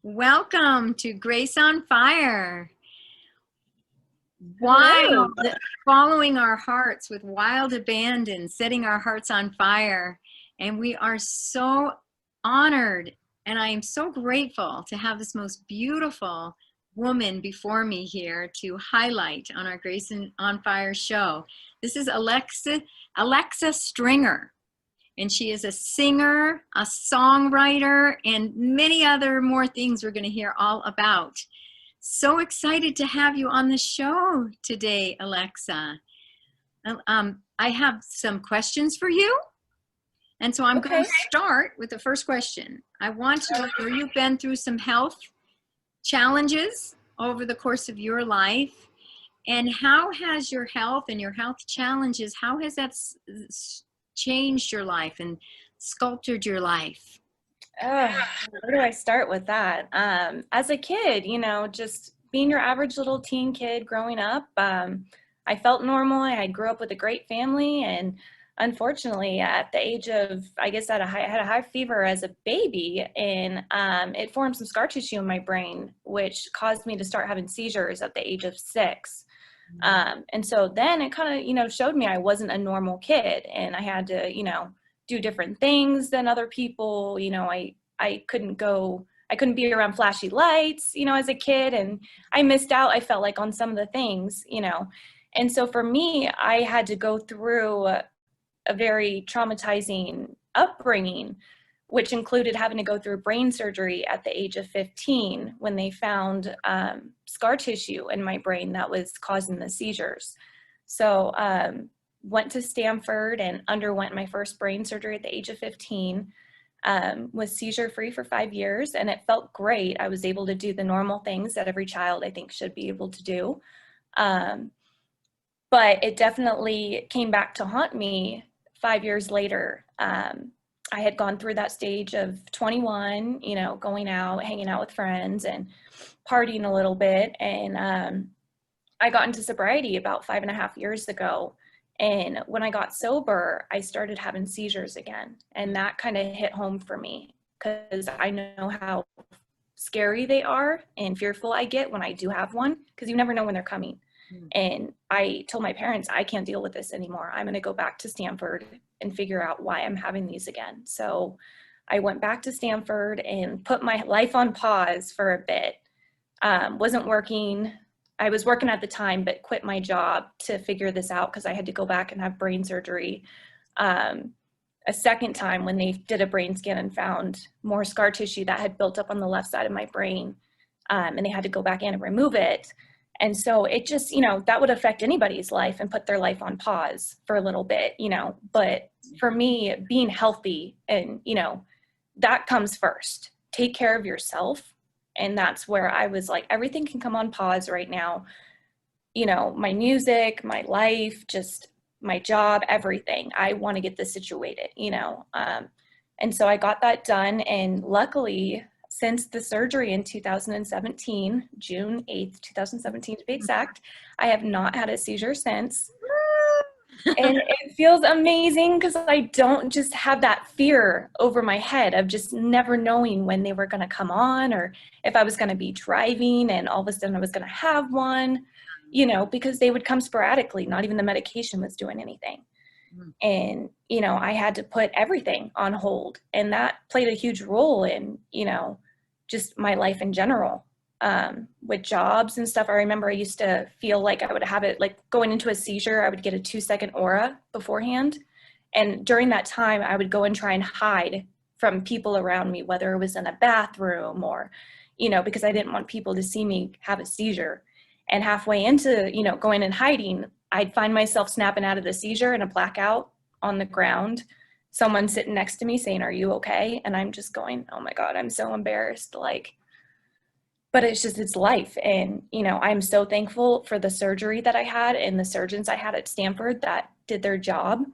Welcome to Grace on Fire. Hello. Wild, following our hearts with wild abandon, setting our hearts on fire. And we are so honored and I am so grateful to have this most beautiful woman before me here to highlight on our Grace on Fire show. This is Alexa Stringer. And she is a singer, a songwriter, and many other more things we're going to hear all about. So excited to have you on the show today, Alexa. I have some questions for you. And so I'm going to start with the first question. I want to know, you've been through some health challenges over the course of your life. And how has your health and your health challenges, how has that changed your life and sculpted your life? Where do I start with that? As a kid, just being your average little teen kid growing up, I felt normal. I grew up with a great family, and unfortunately, at the age of, I had a high fever as a baby, and it formed some scar tissue in my brain, which caused me to start having seizures at the age of 6. And so then it kind of, showed me I wasn't a normal kid, and I had to, do different things than other people. I couldn't be around flashy lights, as a kid, and I missed out, I felt like, on some of the things, And so for me, I had to go through a very traumatizing upbringing, which included having to go through brain surgery at the age of 15 when they found scar tissue in my brain that was causing the seizures. So went to Stanford and underwent my first brain surgery at the age of 15, was seizure-free for 5 years, and it felt great. I was able to do the normal things that every child, I think, should be able to do. But it definitely came back to haunt me 5 years later. I had gone through that stage of 21, going out, hanging out with friends and partying a little bit. And I got into sobriety about 5.5 years ago. And when I got sober, I started having seizures again. And that kind of hit home for me because I know how scary they are and fearful I get when I do have one, because you never know when they're coming. And I told my parents, I can't deal with this anymore. I'm going to go back to Stanford and figure out why I'm having these again. So I went back to Stanford and put my life on pause for a bit. Wasn't working. I was working at the time, but quit my job to figure this out because I had to go back and have brain surgery a second time when they did a brain scan and found more scar tissue that had built up on the left side of my brain. And they had to go back in and remove it. And so it just, that would affect anybody's life and put their life on pause for a little bit, but for me, being healthy and, that comes first. Take care of yourself. And that's where I was like, everything can come on pause right now. My music, my life, just my job, everything. I want to get this situated, and so I got that done. And luckily, since the surgery in 2017, June 8th, 2017 to be exact, I have not had a seizure since. And it feels amazing because I don't just have that fear over my head of just never knowing when they were going to come on, or if I was going to be driving and all of a sudden I was going to have one, because they would come sporadically. Not even the medication was doing anything. And, I had to put everything on hold, and that played a huge role in, just my life in general, with jobs and stuff. I remember I used to feel like I would have it, like going into a seizure, I would get a 2-second aura beforehand. And during that time, I would go and try and hide from people around me, whether it was in a bathroom or, because I didn't want people to see me have a seizure. And halfway into, going and hiding, I'd find myself snapping out of the seizure in a blackout on the ground, someone sitting next to me saying, "Are you okay?" And I'm just going, "Oh my God, I'm so embarrassed." But it's life. And, I'm so thankful for the surgery that I had and the surgeons I had at Stanford that did their job.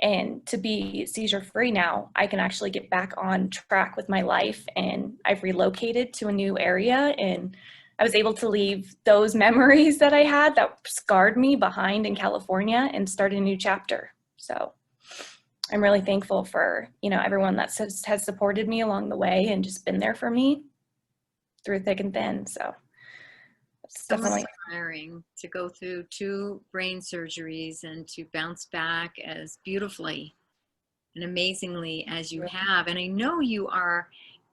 And to be seizure free now, I can actually get back on track with my life. And I've relocated to a new area, and I was able to leave those memories that I had that scarred me behind in California and start a new chapter. So I'm really thankful for, everyone that has supported me along the way and just been there for me. through thick and thin. So it's So definitely inspiring to go through 2 brain surgeries and to bounce back as beautifully and amazingly as you have. And I know you are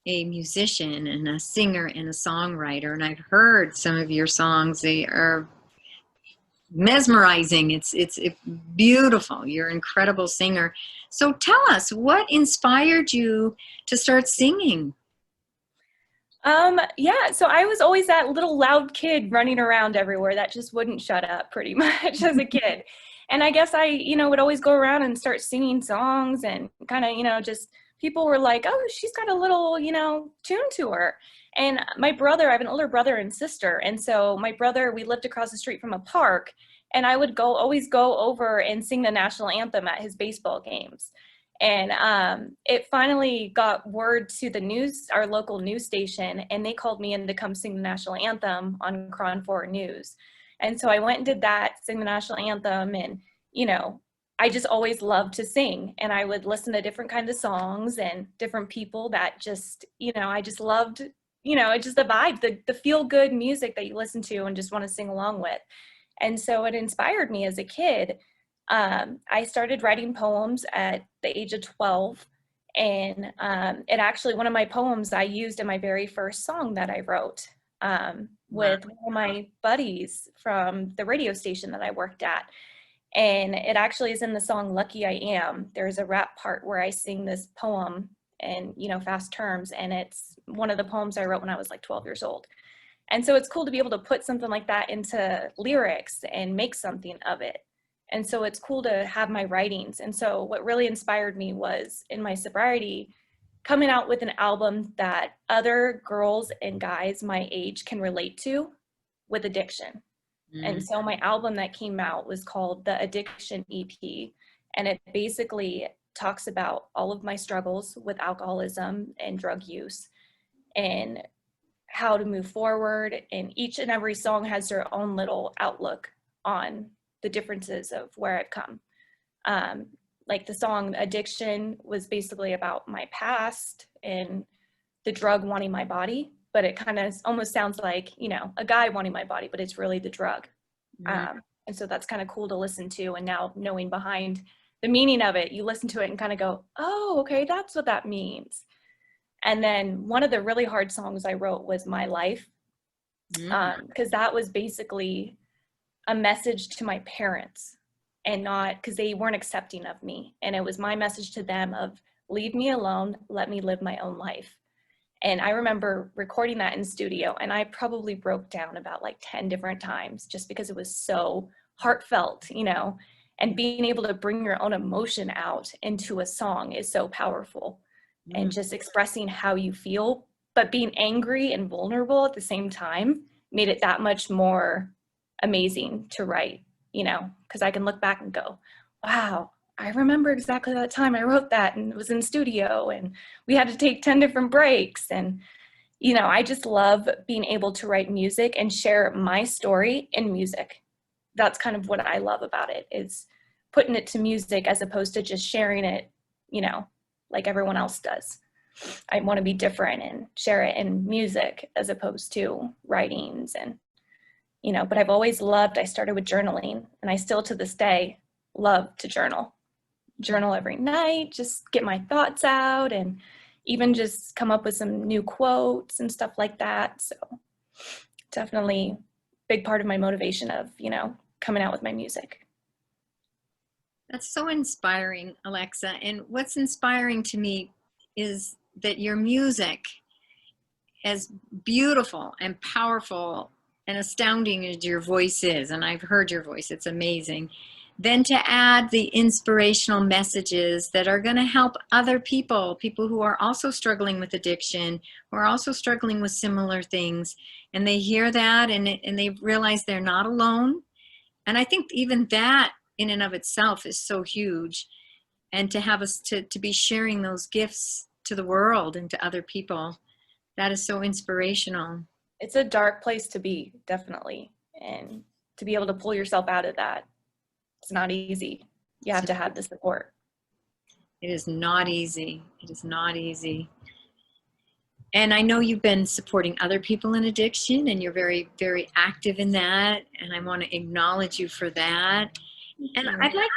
a musician and a singer and a songwriter, and I've heard some of your songs. They are mesmerizing. It's beautiful. You're an incredible singer. So tell us, what inspired you to start singing? yeah, so I was always that little loud kid running around everywhere that just wouldn't shut up pretty much as a kid. And I guess I, would always go around and start singing songs and kind of, just people were like, oh, she's got a little, tune to her. And my brother, I have an older brother and sister. And so my brother, we lived across the street from a park, and I would always go over and sing the national anthem at his baseball games. And it finally got word to the news, our local news station, and they called me in to come sing the national anthem on Cron 4 News. And so I went and did that, sing the national anthem, and, I just always loved to sing. And I would listen to different kinds of songs and different people that just, I just loved, it's just the vibe, the feel-good music that you listen to and just want to sing along with. And so it inspired me as a kid. I started writing poems at the age of 12, and it actually, one of my poems I used in my very first song that I wrote with one of my buddies from the radio station that I worked at. And it actually is in the song Lucky I Am. There's a rap part where I sing this poem in, fast terms, and it's one of the poems I wrote when I was like 12 years old. And so it's cool to be able to put something like that into lyrics and make something of it. And so it's cool to have my writings. And so what really inspired me was in my sobriety, coming out with an album that other girls and guys my age can relate to with addiction. And so my album that came out was called the Addiction EP. And it basically talks about all of my struggles with alcoholism and drug use and how to move forward. And each and every song has their own little outlook on the differences of where I've come. Like the song Addiction was basically about my past and the drug wanting my body, but it kind of almost sounds like, a guy wanting my body, but it's really the drug. And so that's kind of cool to listen to. And now knowing behind the meaning of it, you listen to it and kind of go, oh, okay, that's what that means. And then one of the really hard songs I wrote was My Life, because that was basically a message to my parents, and not because they weren't accepting of me. And it was my message to them of leave me alone, let me live my own life. And I remember recording that in studio, and I probably broke down about like 10 different times just because it was so heartfelt, and being able to bring your own emotion out into a song is so powerful. And just expressing how you feel, but being angry and vulnerable at the same time made it that much more amazing to write, because I can look back and go, wow, I remember exactly that time I wrote that and it was in studio and we had to take 10 different breaks. And, I just love being able to write music and share my story in music. That's kind of what I love about it, is putting it to music as opposed to just sharing it, like everyone else does. I want to be different and share it in music as opposed to writings. And but I've always loved, I started with journaling, and I still to this day love to journal every night, just get my thoughts out and even just come up with some new quotes and stuff like that. So definitely big part of my motivation of, coming out with my music. That's so inspiring, Alexa. And what's inspiring to me is that your music, as beautiful and powerful and astounding as your voice is, and I've heard your voice, it's amazing, then to add the inspirational messages that are going to help other people who are also struggling with addiction, who are also struggling with similar things, and they hear that and they realize they're not alone. And I think even that in and of itself is so huge. And to have us to be sharing those gifts to the world and to other people, that is so inspirational. It's a dark place to be, definitely. And to be able to pull yourself out of that, it's not easy. You have to have the support. It is not easy. It is not easy. And I know you've been supporting other people in addiction, and you're very, very active in that. And I want to acknowledge you for that. Thank And you. I'd like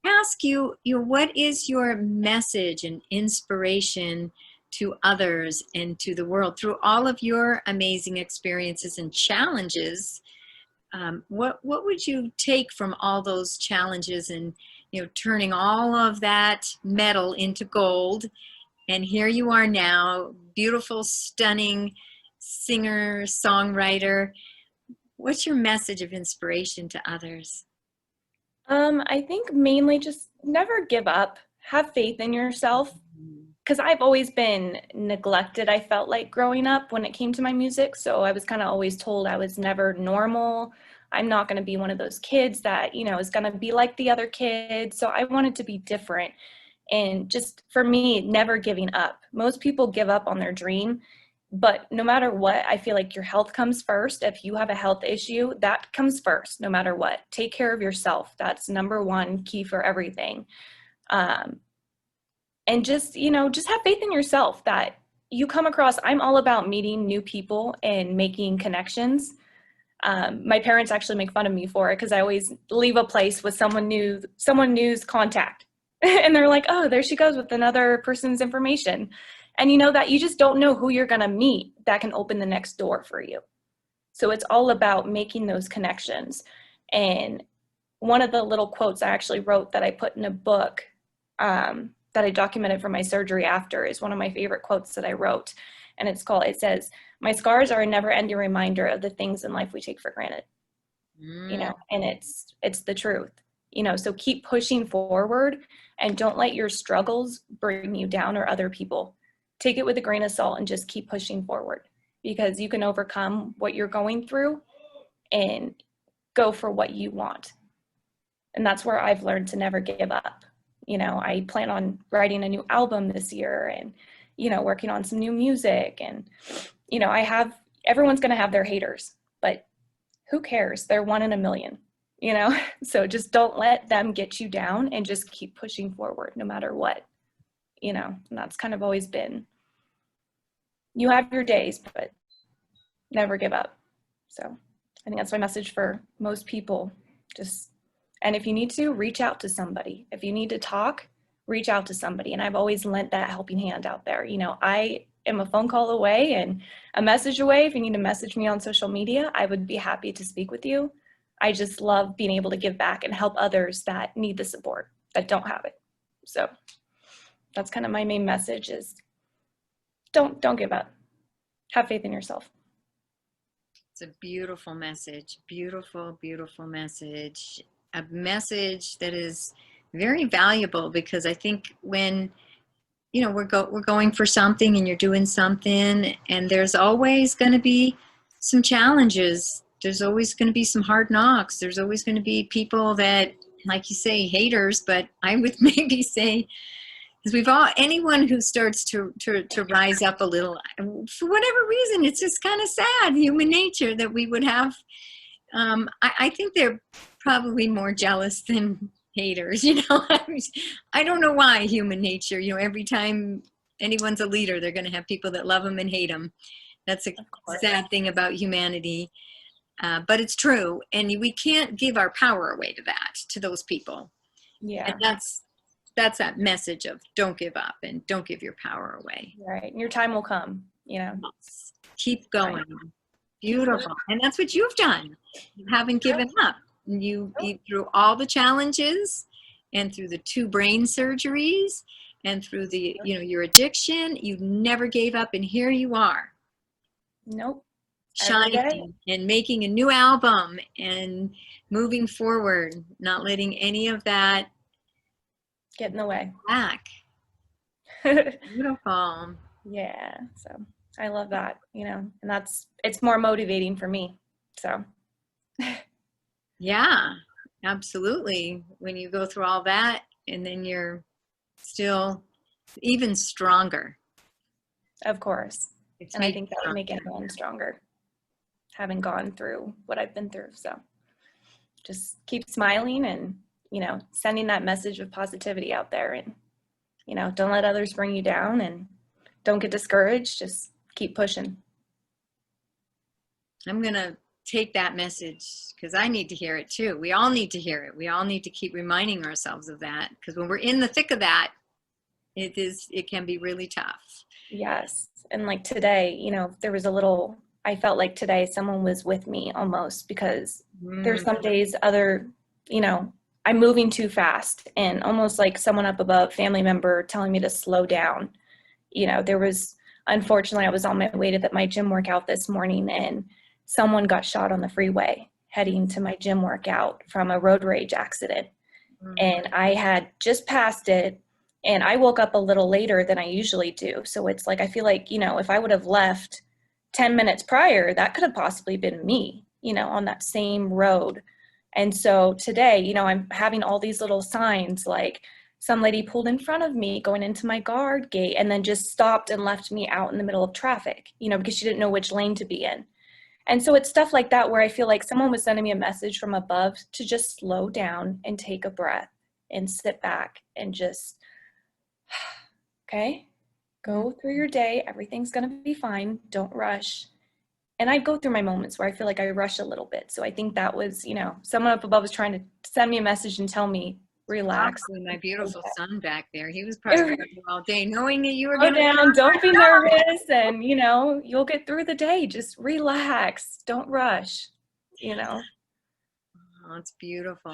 to ask you, what is your message and inspiration to others and to the world through all of your amazing experiences and challenges? What would you take from all those challenges and, turning all of that metal into gold? And here you are now, beautiful, stunning singer, songwriter. What's your message of inspiration to others? I think mainly just never give up. Have faith in yourself. Because I've always been neglected, I felt like growing up when it came to my music. So I was kind of always told I was never normal. I'm not going to be one of those kids that, is going to be like the other kids. So I wanted to be different. And just for me, never giving up. Most people give up on their dream, but no matter what, I feel like your health comes first. If you have a health issue, that comes first, no matter what. Take care of yourself. That's number one key for everything. Um, and just have faith in yourself that you come across. I'm all about meeting new people and making connections. My parents actually make fun of me for it because I always leave a place with someone new's contact. And they're like, oh, there she goes with another person's information. And you know that you just don't know who you're going to meet that can open the next door for you. So it's all about making those connections. And one of the little quotes I actually wrote that I put in a book, that I documented from my surgery after, is one of my favorite quotes that I wrote. And it says, my scars are a never ending reminder of the things in life we take for granted, Mm. and it's the truth, so keep pushing forward and don't let your struggles bring you down or other people. Take it with a grain of salt and just keep pushing forward, because you can overcome what you're going through and go for what you want. And that's where I've learned to never give up. I plan on writing a new album this year and, working on some new music. And, everyone's going to have their haters, but who cares? They're one in a million, So just don't let them get you down and just keep pushing forward no matter what, and that's kind of always been, you have your days, but never give up. So I think that's my message for most people. And if you need to, reach out to somebody. If you need to talk, reach out to somebody. And I've always lent that helping hand out there. I am a phone call away and a message away. If you need to message me on social media, I would be happy to speak with you. I just love being able to give back and help others that need the support, that don't have it. So that's kind of my main message is don't give up. Have faith in yourself. It's a beautiful message. Beautiful, beautiful message. A message that is very valuable, because I think when we're going for something and you're doing something, and there's always going to be some challenges. There's always going to be some hard knocks. There's always going to be people that, like you say, haters, but I would maybe say, because anyone who starts to rise up a little, for whatever reason, it's just kind of sad, human nature, that we would have. I think they're probably more jealous than haters. I don't know why, human nature. Every time anyone's a leader, they're going to have people that love them and hate them. That's a sad thing about humanity, but it's true, and we can't give our power away to those people. Yeah. And that's that message of don't give up and don't give your power away. Right. Your time will come, Keep going. Right. Beautiful. And that's what you've done. You haven't given up. You through all the challenges, and through the 2 brain surgeries, and through the your addiction, you never gave up, and here you are. Nope. Shining and making a new album and moving forward, not letting any of that get in the way. Back. Beautiful. Yeah. So I love that, and it's more motivating for me. So. Yeah, absolutely. When you go through all that, and then you're still even stronger. Of course. And I think that would make everyone stronger, having gone through what I've been through. So just keep smiling and, sending that message of positivity out there, and, don't let others bring you down, and don't get discouraged. Just keep pushing. I'm going to take that message because I need to hear it too. We all need to hear it. We all need to keep reminding ourselves of that, because when we're in the thick of that, it can be really tough. Yes. And like today, you know, there was I felt like today someone was with me almost, because there's some days you know, I'm moving too fast, and almost like someone up above, family member, telling me to slow down. You know, unfortunately, I was on my way to my gym workout this morning, and someone got shot on the freeway heading to my gym workout from a road rage accident. And I had just passed it, and I woke up a little later than I usually do. So it's like, I feel like, you know, if I would have left 10 minutes prior, that could have possibly been me, you know, on that same road. And so today, you know, I'm having all these little signs, like some lady pulled in front of me going into my guard gate and then just stopped and left me out in the middle of traffic, you know, because she didn't know which lane to be in. And so it's stuff like that where I feel like someone was sending me a message from above to just slow down and take a breath and sit back and just, okay, go through your day. Everything's going to be fine. Don't rush. And I go through my moments where I feel like I rush a little bit. So I think that was, you know, someone up above was trying to send me a message and tell me, relax. Probably my beautiful son back there. He was probably all day knowing that you were Slow going to down, don't be nervous, and, you know, you'll get through the day. Just relax. Don't rush, you know. Oh, it's beautiful.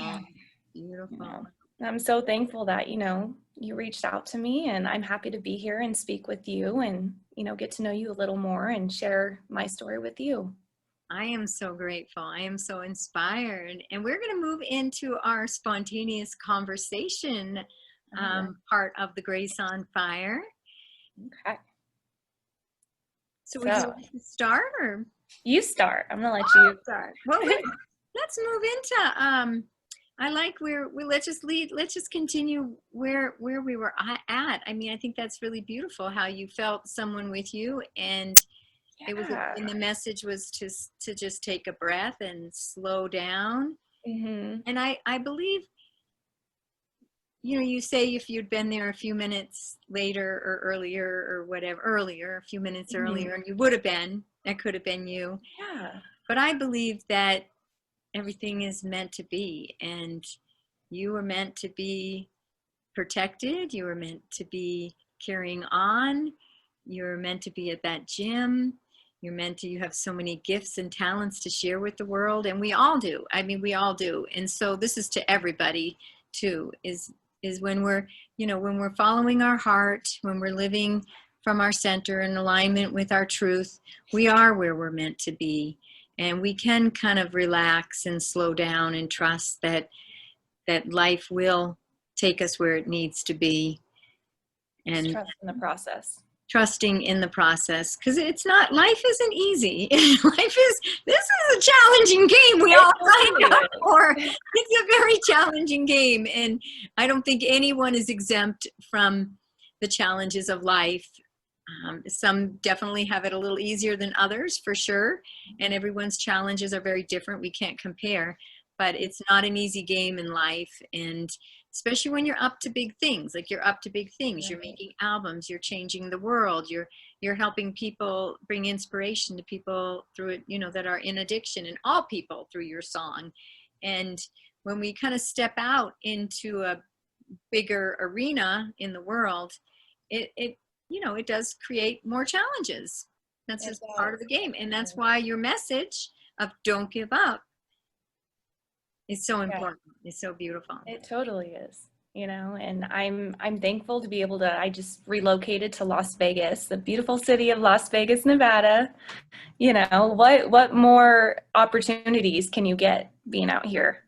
Beautiful. You know, I'm so thankful that, you know, you reached out to me, and I'm happy to be here and speak with you and, you know, get to know you a little more and share my story with you. I am so grateful. I am so inspired. And we're going to move into our spontaneous conversation part of the Grace on Fire. Okay. So would you like to start, or? You start. I'm going to let you start. Well, let's move into I like let's just continue where we were at. I mean, I think that's really beautiful how you felt someone with you, and yeah. And the message was to just take a breath and slow down. Mm-hmm. And I believe, you know, you say if you'd been there a few minutes later or earlier or whatever, a few minutes earlier, and you would have been, that could have been you. Yeah. But I believe that everything is meant to be, and you were meant to be protected. You were meant to be carrying on. You're meant to be at that gym. You have so many gifts and talents to share with the world, and we all do. I mean, we all do. And so this is to everybody too, is when we're, you know, when we're following our heart, when we're living from our center in alignment with our truth, we are where we're meant to be. And we can kind of relax and slow down and trust that life will take us where it needs to be. And just trust in the process. Trusting in the process, because life isn't easy. This is a challenging game we all signed up for. It's a very challenging game, and I don't think anyone is exempt from the challenges of life. Some definitely have it a little easier than others, for sure, and everyone's challenges are very different. We can't compare, but it's not an easy game in life, and especially when you're up to big things. Like, you're up to big things. You're making albums, you're changing the world, you're helping people, bring inspiration to people through it, you know, that are in addiction, and all people through your song. And when we kind of step out into a bigger arena in the world, it you know, it does create more challenges. That's just part of the game. And that's why your message of don't give up is so important. It's so beautiful. It totally is, you know, and I'm thankful to be able to, I just relocated to Las Vegas, the beautiful city of Las Vegas, Nevada. You know, what more opportunities can you get being out here?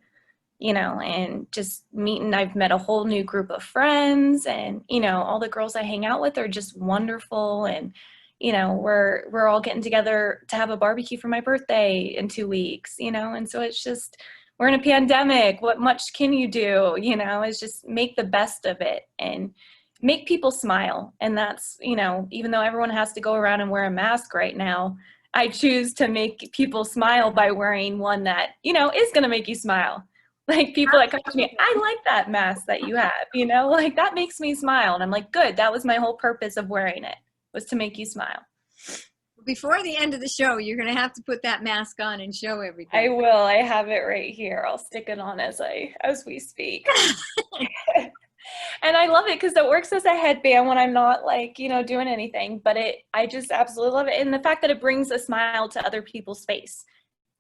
You know, and just I've met a whole new group of friends, and, you know, all the girls I hang out with are just wonderful. And, you know, we're all getting together to have a barbecue for my birthday in 2 weeks, you know, and so it's just, we're in a pandemic. What much can you do? You know, it's just make the best of it and make people smile. And that's, you know, even though everyone has to go around and wear a mask right now, I choose to make people smile by wearing one that, you know, is going to make you smile. Like, people that come to me, I like that mask that you have, you know, like, that makes me smile. And I'm like, good, that was my whole purpose of wearing it, was to make you smile. before the end of the show, you're going to have to put that mask on and show I everybody. will. I have it right here. I'll stick it on as we speak. And I love it because it works as a headband when I'm not like, doing anything, but I just absolutely love it. And the fact that it brings a smile to other people's face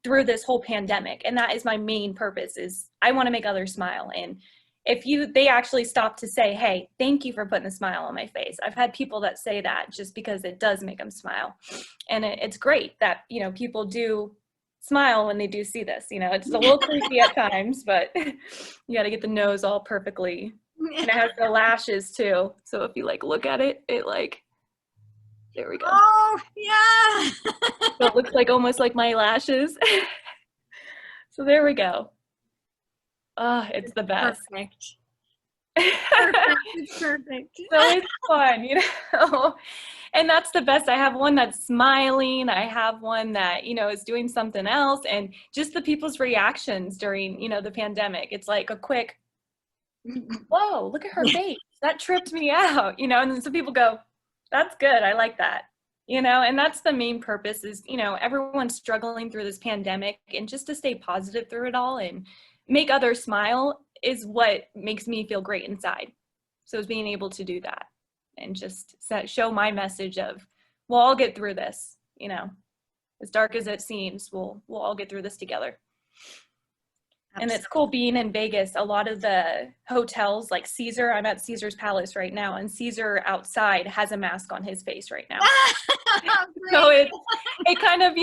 through this whole pandemic. And that is my main purpose, is I want to make others smile. And if they actually stop to say, hey, thank you for putting a smile on my face. I've had people that say that just because it does make them smile. And it's great that, people do smile when they do see this. It's a little creepy at times, but you got to get the nose all perfectly. And it has the lashes too. So if you look at it, there we go. Oh, yeah. So it looks almost like my lashes. So there we go. Oh, it's the best. Perfect. Perfect. It's perfect. So it's fun, and that's the best. I have one that's smiling. I have one that, is doing something else. And just the people's reactions during, the pandemic. It's like a quick, whoa, look at her face. That tripped me out, and then some people go, that's good. I like that, and that's the main purpose is, everyone's struggling through this pandemic, and just to stay positive through it all and make others smile is what makes me feel great inside. So it's being able to do that and just show my message of, we'll all get through this, as dark as it seems, we'll all get through this together. And it's cool being in Vegas. A lot of the hotels, like Caesar, I'm at Caesar's Palace right now, and Caesar outside has a mask on his face right now. So it kind of,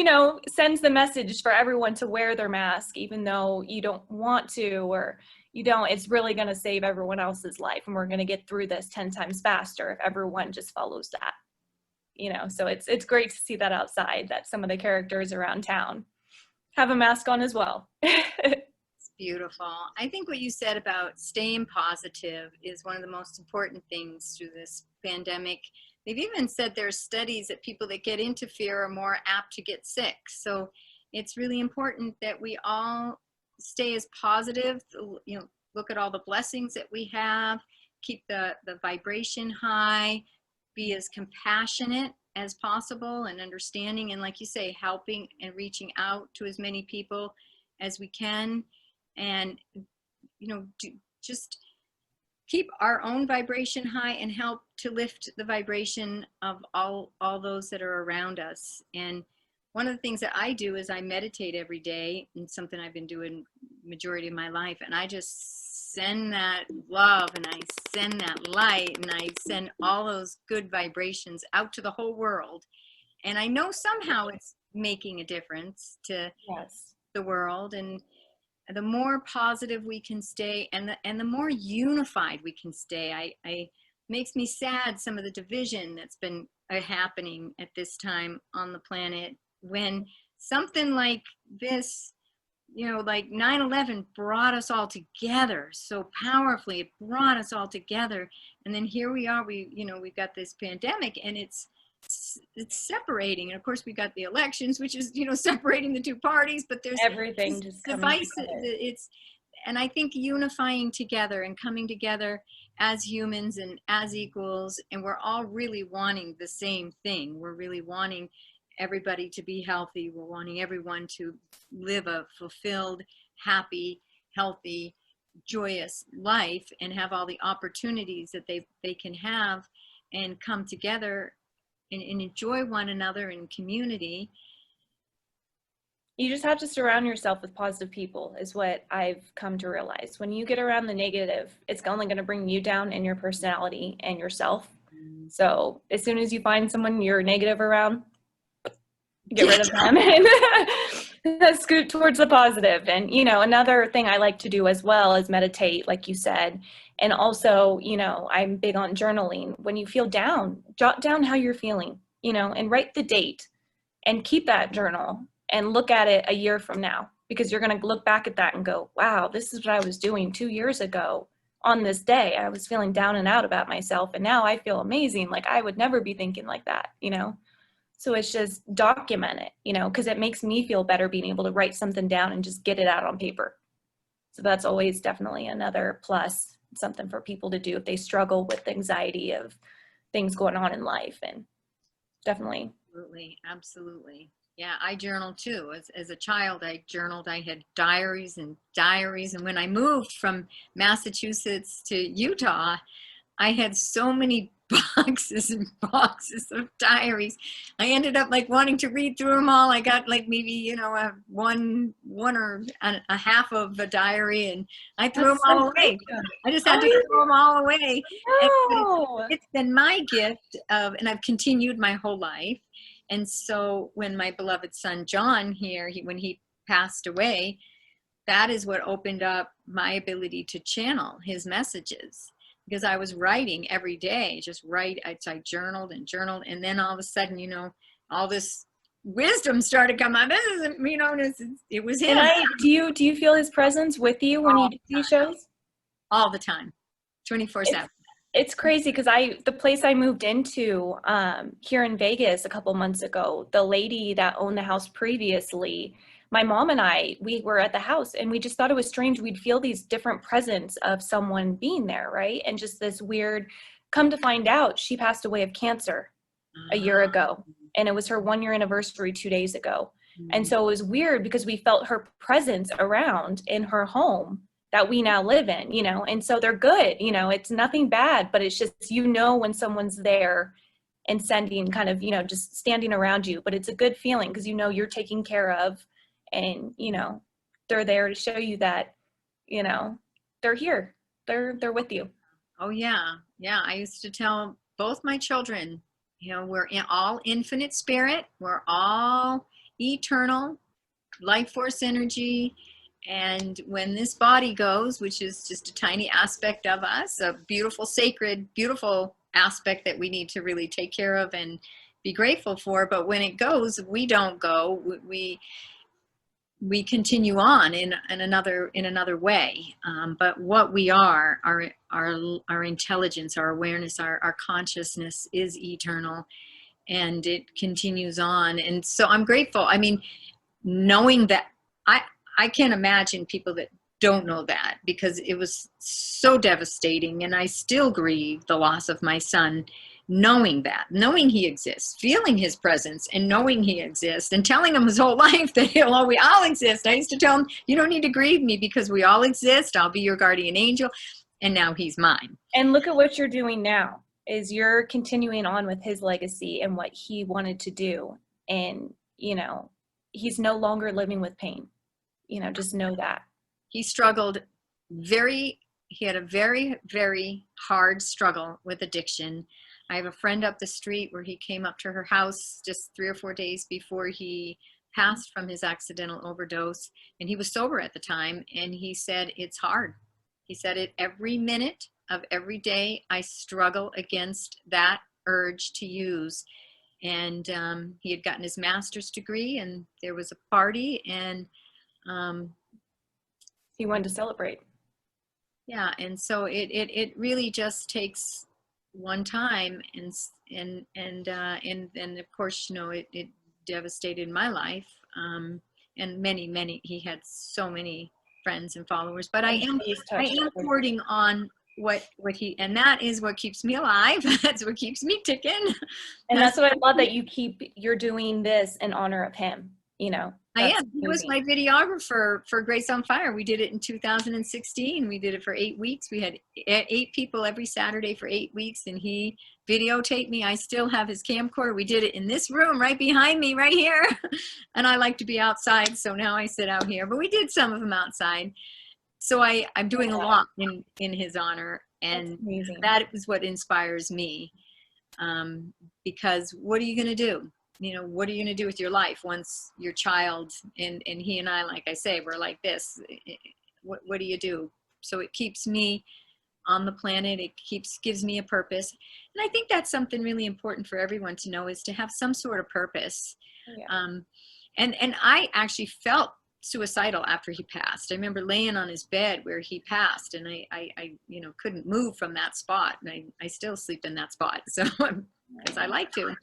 sends the message for everyone to wear their mask, even though you don't want to, or you don't. It's really going to save everyone else's life, and we're going to get through this 10 times faster if everyone just follows that. So it's great to see that outside, that some of the characters around town have a mask on as well. Beautiful. I think what you said about staying positive is one of the most important things through this pandemic. They've even said there's studies that people that get into fear are more apt to get sick. So it's really important that we all stay as positive, look at all the blessings that we have, keep the vibration high, be as compassionate as possible and understanding, and like you say, helping and reaching out to as many people as we can. And just keep our own vibration high and help to lift the vibration of all those that are around us. And one of the things that I do is I meditate every day, and something I've been doing majority of my life, and I just send that love and I send that light and I send all those good vibrations out to the whole world. And I know somehow it's making a difference to the world. And the more positive we can stay, and the more unified we can stay. Makes me sad, some of the division that's been happening at this time on the planet, when something like this, like 9/11 brought us all together so powerfully. It brought us all together, and then here we are. We've got this pandemic, and it's separating. And of course we got the elections, which is separating the two parties, but there's everything just device. And I think unifying together and coming together as humans and as equals, and we're all really wanting the same thing. We're really wanting everybody to be healthy. We're wanting everyone to live a fulfilled, happy, healthy, joyous life, and have all the opportunities that they can have, and come together and enjoy one another in community. You just have to surround yourself with positive people, is what I've come to realize. When you get around the negative, it's only going to bring you down in your personality and yourself. So as soon as you find someone you're negative around, get rid of them and scoot towards the positive. And, another thing I like to do as well is meditate, like you said. And also, I'm big on journaling. When you feel down, jot down how you're feeling, and write the date and keep that journal and look at it a year from now, because you're going to look back at that and go, wow, this is what I was doing 2 years ago on this day. I was feeling down and out about myself, and now I feel amazing. Like I would never be thinking like that, So it's just document it, because it makes me feel better being able to write something down and just get it out on paper. So that's always definitely another plus, something for people to do if they struggle with anxiety of things going on in life. And definitely Absolutely, absolutely. Yeah, I journal too. As a child, I journaled. I had diaries and diaries. And when I moved from Massachusetts to Utah, I had so many boxes and boxes of diaries. I ended up like wanting to read through them all. I got like maybe, one or a half of a diary, and I threw them That's so all great. away. I just had to Oh, throw them all away. But no. it's been my gift and I've continued my whole life. And so when my beloved son, John here, when he passed away, that is what opened up my ability to channel his messages, because I was writing every day, just write. I journaled and journaled, and then all of a sudden, all this wisdom started coming. This isn't, it was And him do you feel his presence with you when you all do the these time, shows? all the time, It's 24/7. it's crazy because the place I moved into here in Vegas a couple months ago, the lady that owned the house previously, my mom and we were at the house and we just thought it was strange. We'd feel these different presence of someone being there, right? And just this weird, come to find out, she passed away of cancer a year ago. And it was her 1 year anniversary 2 days ago. And so it was weird because we felt her presence around in her home that we now live in, and so they're good, it's nothing bad, but it's just, when someone's there and sending kind of, just standing around you, but it's a good feeling because you're taken care of and, they're there to show you that, they're here, they're with you. Oh yeah, yeah. I used to tell both my children, we're all infinite spirit. We're all eternal life force energy. And when this body goes, which is just a tiny aspect of us, a beautiful, sacred, beautiful aspect that we need to really take care of and be grateful for. But when it goes, we don't go. We continue on in another way. But what we are, our intelligence, our awareness, our consciousness is eternal, and it continues on. And so I'm grateful. I mean, knowing that, I can't imagine people that don't know that, because it was so devastating, and I still grieve the loss of my son, knowing he exists, feeling his presence and knowing he exists, and telling him his whole life that we all exist. I used to tell him, you don't need to grieve me because we all exist. I'll be your guardian angel. And now he's mine. And look at what you're doing now, is you're continuing on with his legacy and what he wanted to do. And, he's no longer living with pain. Just know that. He had a very, very hard struggle with addiction. I have a friend up the street where he came up to her house just 3 or 4 days before he passed from his accidental overdose. And he was sober at the time. And he said, it's hard. He said, it every minute of every day, I struggle against that urge to use. And he had gotten his master's degree, and there was a party, and He wanted to celebrate. yeah, and so it really just takes one time, and of course, it devastated my life, and many. He had so many friends and followers, but I am hoarding on what he, and that is what keeps me alive. That's what keeps me ticking. And that's what I love, that you're doing this in honor of him, I am. He was my videographer for Grace on Fire. We did it in 2016. We did it for 8 weeks. We had 8 people every Saturday for 8 weeks, and he videotaped me. I still have his camcorder. We did it in this room right behind me, right here. And I like to be outside, so now I sit out here. But we did some of them outside. So I'm doing a lot in his honor, and that is what inspires me. Because what are you going to do? What are you going to do with your life once your child, and he and I, like I say, we're like this. What do you do? So it keeps me on the planet. It gives me a purpose. And I think that's something really important for everyone to know, is to have some sort of purpose. Yeah. And I actually felt suicidal after he passed. I remember laying on his bed where he passed, and I couldn't move from that spot. And I still sleep in that spot. So because I like to.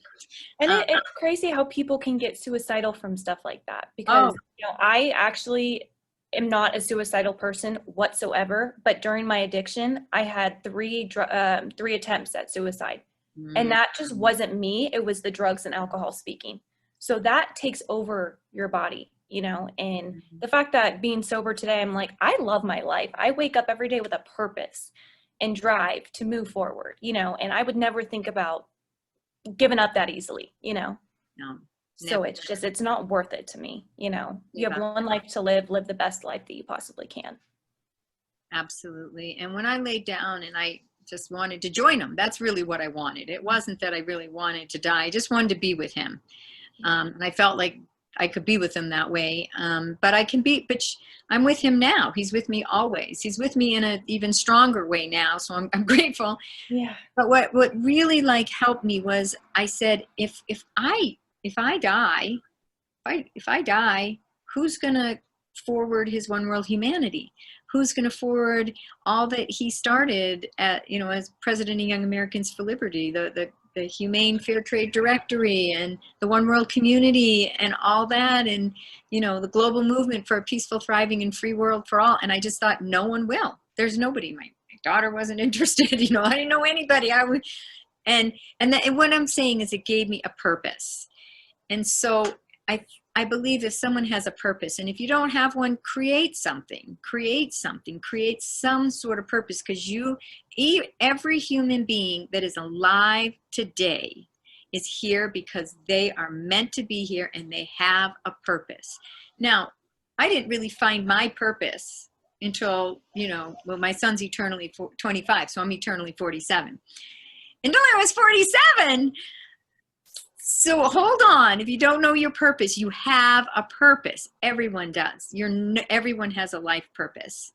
And it's crazy how people can get suicidal from stuff like that, because I actually am not a suicidal person whatsoever, but during my addiction I had three attempts at suicide. And Mm. that just wasn't me. It was the drugs and alcohol speaking. So that takes over your body, you know, and the fact that being sober today, I'm like, I love my life. I wake up every day with a purpose and drive to move forward, you know, and I would never think about giving up that easily, you know. No, So never it's just, it's not worth it to me, you know. You give have up. one life to live, live the best life that you possibly can. Absolutely. And when I laid down and I just wanted to join him, that's really what I wanted. It wasn't that I really wanted to die. I just wanted to be with him. And I felt like I could be with him that way. But I can be, but I'm with him now. He's with me always. He's with me in an even stronger way now. So I'm grateful. Yeah. But what really like helped me was I said, if I die, if I die, who's going to forward his one world humanity? Who's going to forward all that he started at, you know, as president of Young Americans for Liberty, the humane fair trade directory and the one world community and all that, and, you know, the global movement for a peaceful, thriving and free world for all. And I just thought, no one will. There's nobody. My daughter wasn't interested. You know, I didn't know anybody. I would, and what I'm saying is it gave me a purpose. And so I believe if someone has a purpose, and if you don't have one, create something, create some sort of purpose, because every human being that is alive today is here because they are meant to be here and they have a purpose. Now, I didn't really find my purpose until, you know, well, my son's eternally 25, so I'm eternally 47. Until I was 47, so hold on. If you don't know your purpose, you have a purpose. Everyone does. Everyone has a life purpose.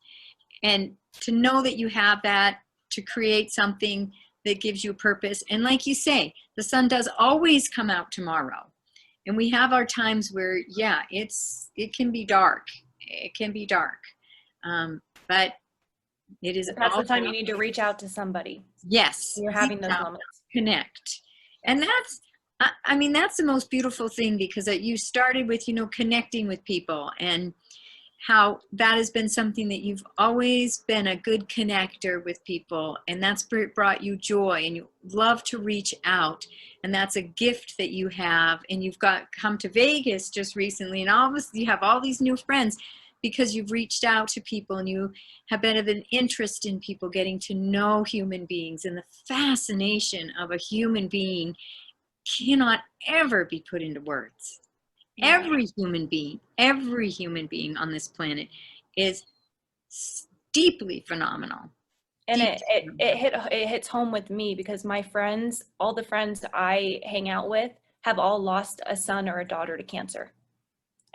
And to know that you have that, to create something that gives you a purpose. And like you say, the sun does always come out tomorrow. And we have our times where, yeah, it can be dark. It can be dark. But it is That's the also, time you need to reach out to somebody. yes, You're having those moments. connect. And I mean, that's the most beautiful thing, because you started with, you know, connecting with people, and how that has been something that you've always been a good connector with people, and that's brought you joy, and you love to reach out, and that's a gift that you have. And you've come to Vegas just recently, and all of us, you have all these new friends because you've reached out to people and you have been of an interest in people, getting to know human beings, and the fascination of a human being cannot ever be put into words. Yeah. Every human being on this planet is deeply phenomenal. And Deeply phenomenal. it hits home with me because my friends, all the friends I hang out with, have all lost a son or a daughter to cancer.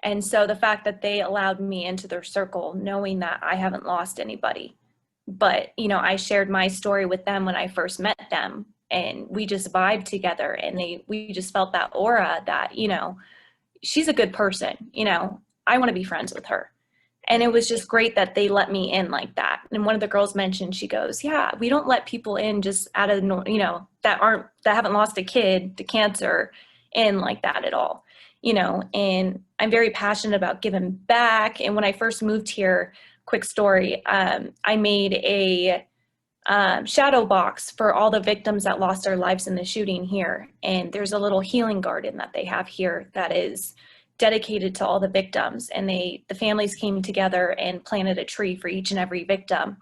And so the fact that they allowed me into their circle, knowing that I haven't lost anybody, but, you know, I shared my story with them when I first met them, and we just vibed together, and we just felt that aura that, you know, she's a good person, you know, I want to be friends with her. And it was just great that they let me in like that. And one of the girls mentioned, she goes, yeah, we don't let people in just out of, you know, that haven't lost a kid to cancer in like that at all, you know. And I'm very passionate about giving back. And when I first moved here, quick story, I made a shadow box for all the victims that lost their lives in the shooting here. And there's a little healing garden that they have here that is dedicated to all the victims. And the families came together and planted a tree for each and every victim.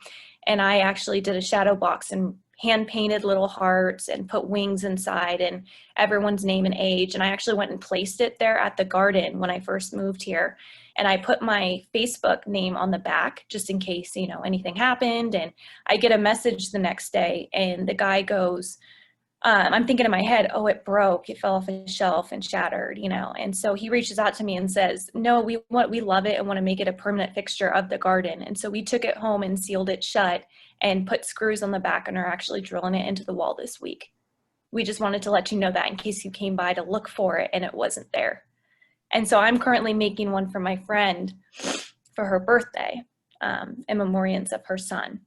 And I actually did a shadow box and hand painted little hearts and put wings inside and everyone's name and age. And I actually went and placed it there at the garden when I first moved here. And I put my Facebook name on the back just in case, you know, anything happened. And I get a message the next day and the guy goes, I'm thinking in my head, oh, it broke, it fell off a shelf and shattered, you know. And so he reaches out to me and says, no, we love it and want to make it a permanent fixture of the garden. And so we took it home and sealed it shut and put screws on the back and are actually drilling it into the wall this week. We just wanted to let you know that in case you came by to look for it and it wasn't there. And so I'm currently making one for my friend for her birthday, in memoriams of her son.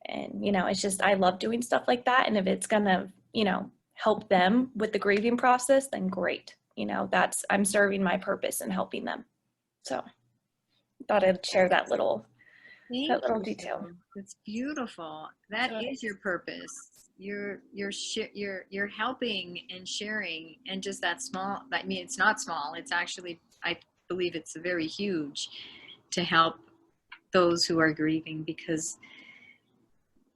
And, you know, it's just, I love doing stuff like that. And if it's gonna, you know, help them with the grieving process, then great. You know, I'm serving my purpose and helping them. So thought I'd share that little Thank That little you. detail. It's beautiful. That So is your purpose. You're helping and sharing, and just that small. I mean, it's not small. It's actually, I believe it's very huge to help those who are grieving, because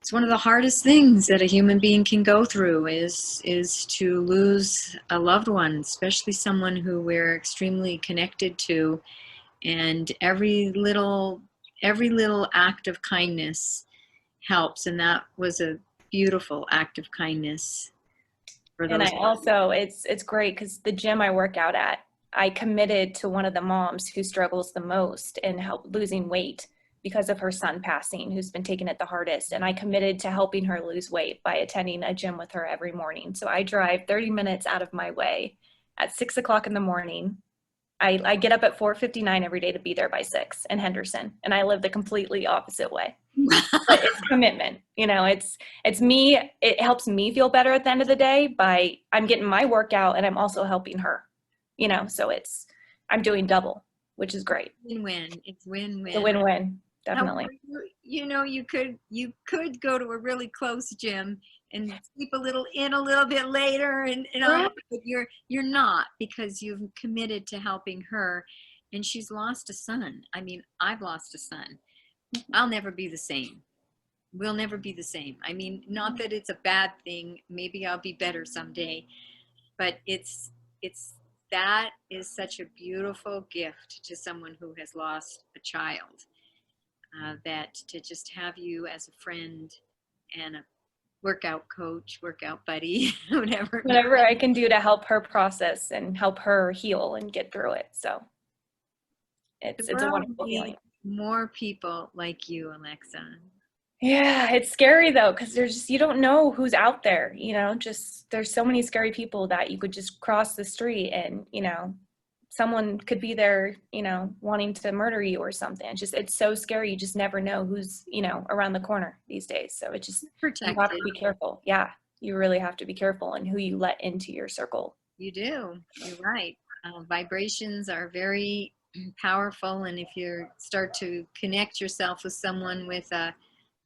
it's one of the hardest things that a human being can go through is to lose a loved one, especially someone who we're extremely connected to. And every little act of kindness helps, and that was a beautiful act of kindness for And I those. also, it's great because the gym I work out at, I committed to one of the moms who struggles the most in help losing weight because of her son passing, who's been taking it the hardest. And I committed to helping her lose weight by attending a gym with her every morning. So I drive 30 minutes out of my way at 6 o'clock in the morning. I get up at 4:59 every day to be there by 6 in Henderson, and I live the completely opposite way. But it's commitment, it's me. It helps me feel better at the end of the day by I'm getting my workout and I'm also helping her, so I'm doing double, which is great. Win-win. It's It's a win-win. win-win, However, definitely. you could go to a really close gym and sleep a little bit later, and all Right. that, but you're not, because you've committed to helping her, and she's lost a son. I mean, I've lost a son. I'll never be the same. We'll never be the same. I mean, not that it's a bad thing. Maybe I'll be better someday, but it's that is such a beautiful gift to someone who has lost a child, that to just have you as a friend and a workout coach, workout buddy, whatever. Whatever I can do to help her process and help her heal and get through it. So The it's a world wonderful feeling. needs more people like you, Alexa. Yeah, it's scary though, because you don't know who's out there, just there's so many scary people that you could just cross the street and, someone could be there, wanting to murder you or something. It's so scary. You just never know who's, around the corner these days. So you have Protected. to be careful. Yeah, you really have to be careful and who you let into your circle. You do. You're right. Vibrations are very powerful, and if you start to connect yourself with someone with a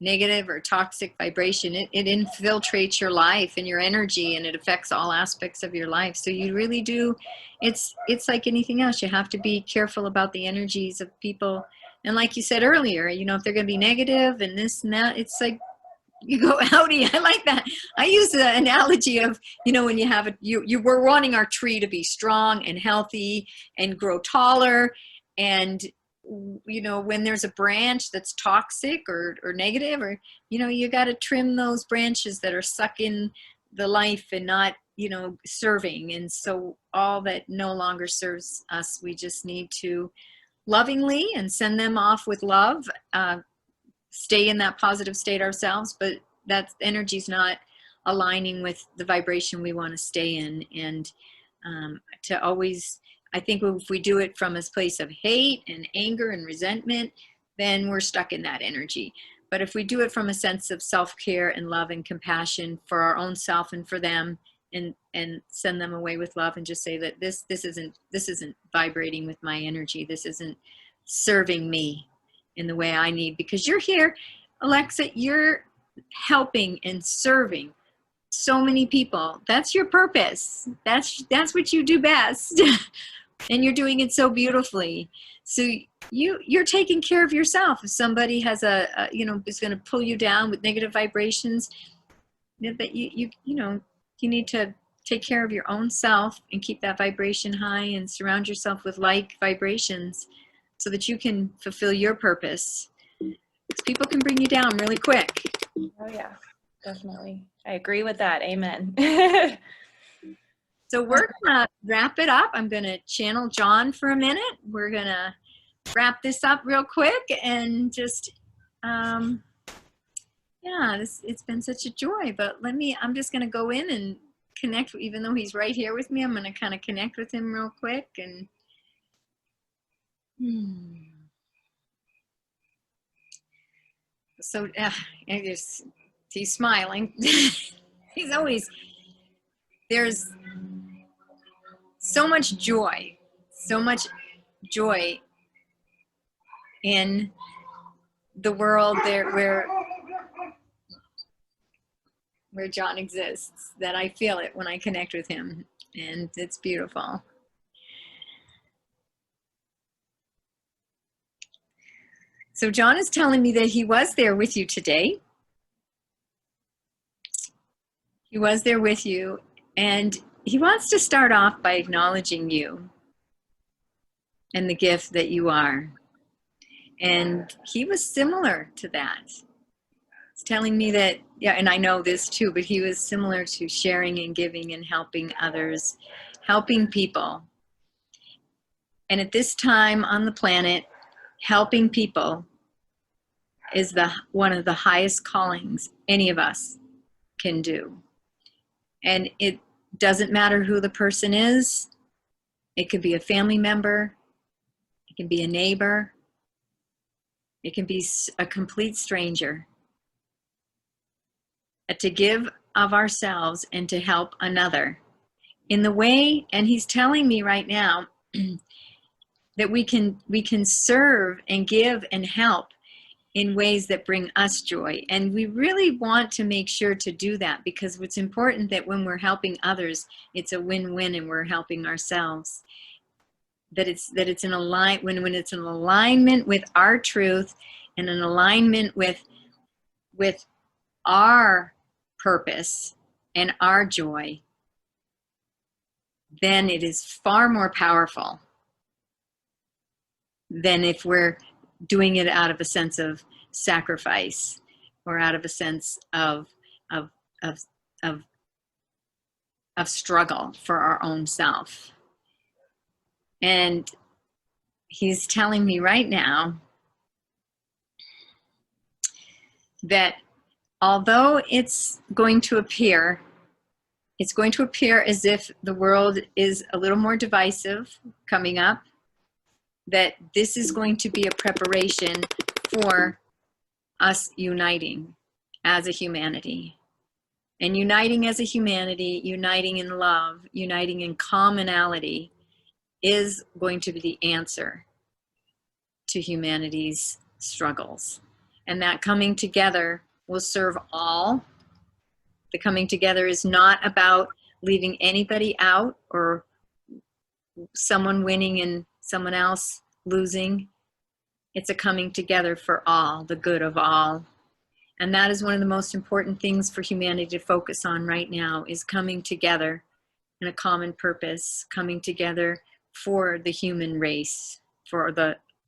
negative or toxic vibration, it infiltrates your life and your energy, and it affects all aspects of your life. So you really do. It's like anything else. You have to be careful about the energies of people. And like you said earlier, if they're going to be negative and this and that, it's like you go outie. I like that. I use the analogy of, when you have you were wanting our tree to be strong and healthy and grow taller, and when there's a branch that's toxic or negative, or you got to trim those branches that are sucking the life and not serving. And so all that no longer serves us, we just need to lovingly and send them off with love, stay in that positive state ourselves, but that energy's not aligning with the vibration we want to stay in. And to always, I think if we do it from a place of hate and anger and resentment, then we're stuck in that energy. But if we do it from a sense of self-care and love and compassion for our own self and for them, and send them away with love, and just say that this isn't vibrating with my energy, this isn't serving me in the way I need, because you're here, Alexa, you're helping and serving so many people. That's your purpose. That's what you do best. And you're doing it so beautifully. So you're taking care of yourself. If somebody has is going to pull you down with negative vibrations, that you need to take care of your own self and keep that vibration high and surround yourself with like vibrations so that you can fulfill your purpose. Because people can bring you down really quick. Oh yeah, definitely. I agree with that. Amen. So we're gonna wrap it up. I'm gonna channel John for a minute. We're gonna wrap this up real quick and just it's been such a joy. But I'm just gonna go in and connect, even though he's right here with me. I'm gonna kind of connect with him real quick and so he's smiling. There's so much joy in the world there where John exists, that I feel it when I connect with him, and it's beautiful. So John is telling me that he was there with you today. He was there with you, and he wants to start off by acknowledging you and the gift that you are. And he was similar to that. He's telling me that, yeah, and I know this too, but he was similar to sharing and giving and helping others, helping people. And at this time on the planet, helping people is one of the highest callings any of us can do. And it doesn't matter who the person is. It could be a family member. It can be a neighbor. It can be a complete stranger. To give of ourselves and to help another in the way, and he's telling me right now that we can serve and give and help in ways that bring us joy. And we really want to make sure to do that, because it's important that when we're helping others, it's a win-win and we're helping ourselves. That it's when it's in alignment with our truth and in alignment with our purpose and our joy, then it is far more powerful than if we're doing it out of a sense of sacrifice or out of a sense of struggle for our own self. And he's telling me right now that although it's going to appear as if the world is a little more divisive coming up, that this is going to be a preparation for us uniting as a humanity. And uniting as a humanity, uniting in love, uniting in commonality is going to be the answer to humanity's struggles. And that coming together will serve all. The coming together is not about leaving anybody out or someone winning and someone else losing. It's a coming together for all, the good of all. And that is one of the most important things for humanity to focus on right now, is coming together in a common purpose, coming together for the human race, for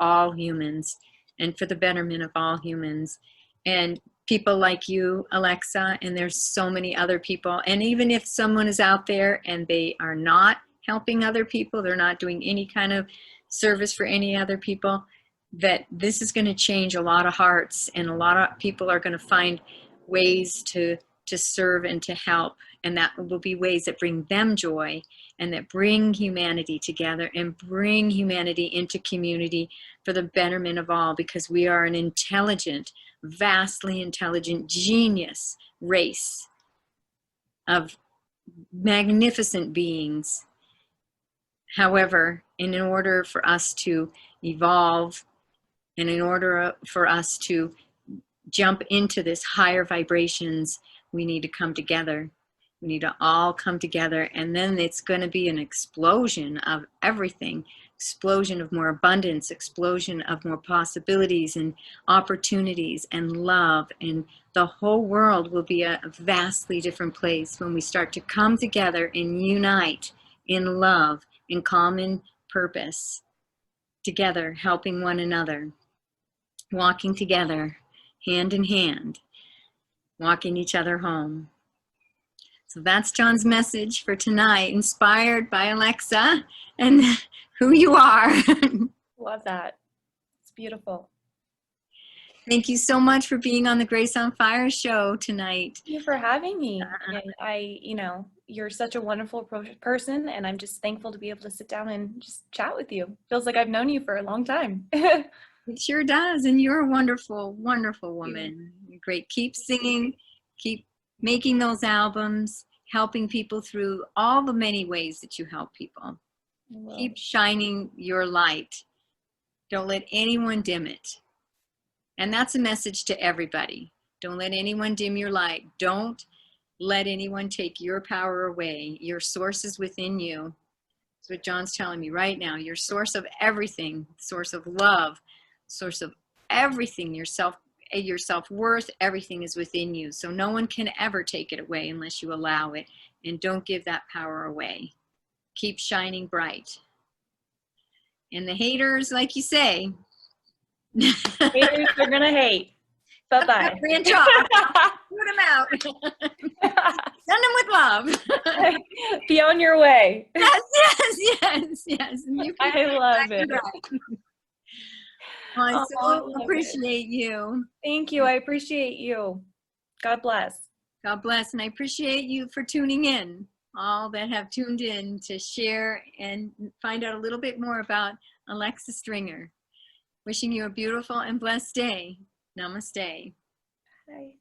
all humans, and for the betterment of all humans. And people like you, Alexa, and there's so many other people. And even if someone is out there and they are not helping other people, they're not doing any kind of service for any other people, that this is going to change a lot of hearts, and a lot of people are going to find ways to serve and to help. And that will be ways that bring them joy and that bring humanity together and bring humanity into community for the betterment of all, because we are an intelligent, vastly intelligent, genius race of magnificent beings. However, in order for us to evolve and in order for us to jump into this higher vibrations, we need to come together. We need to all come together, and then it's going to be an explosion of everything. Explosion of more abundance, explosion of more possibilities and opportunities and love, and the whole world will be a vastly different place when we start to come together and unite in love, in common purpose, together, helping one another, walking together, hand in hand, walking each other home. So that's John's message for tonight, inspired by Alexa and who you are. Love that. It's beautiful. Thank you so much for being on the Grace on Fire show tonight. Thank you for having me. And you're such a wonderful person, and I'm just thankful to be able to sit down and just chat with you. Feels like I've known you for a long time. It sure does. And you're a wonderful, wonderful woman. You're great. Keep singing, keep making those albums, helping people through all the many ways that you help people. Keep shining your light. Don't let anyone dim it. And that's a message to everybody. Don't let anyone dim your light. Don't let anyone take your power away. Your source is within you. That's what John's telling me right now. Your source of everything, source of love, source of everything, your self-worth, everything is within you. So no one can ever take it away unless you allow it. And don't give that power away. Keep shining bright. And the haters, like you say, haters are gonna hate. Bye-bye. branch off. Put them out. Send them with love. Be on your way. Yes, yes, yes, yes. I love it. Well, I Oh, I so love appreciate you. Thank you. I appreciate you. God bless. God bless. And I appreciate you for tuning in, all that have tuned in to share and find out a little bit more about Alexa Stringer. Wishing you a beautiful and blessed day. Namaste. Bye.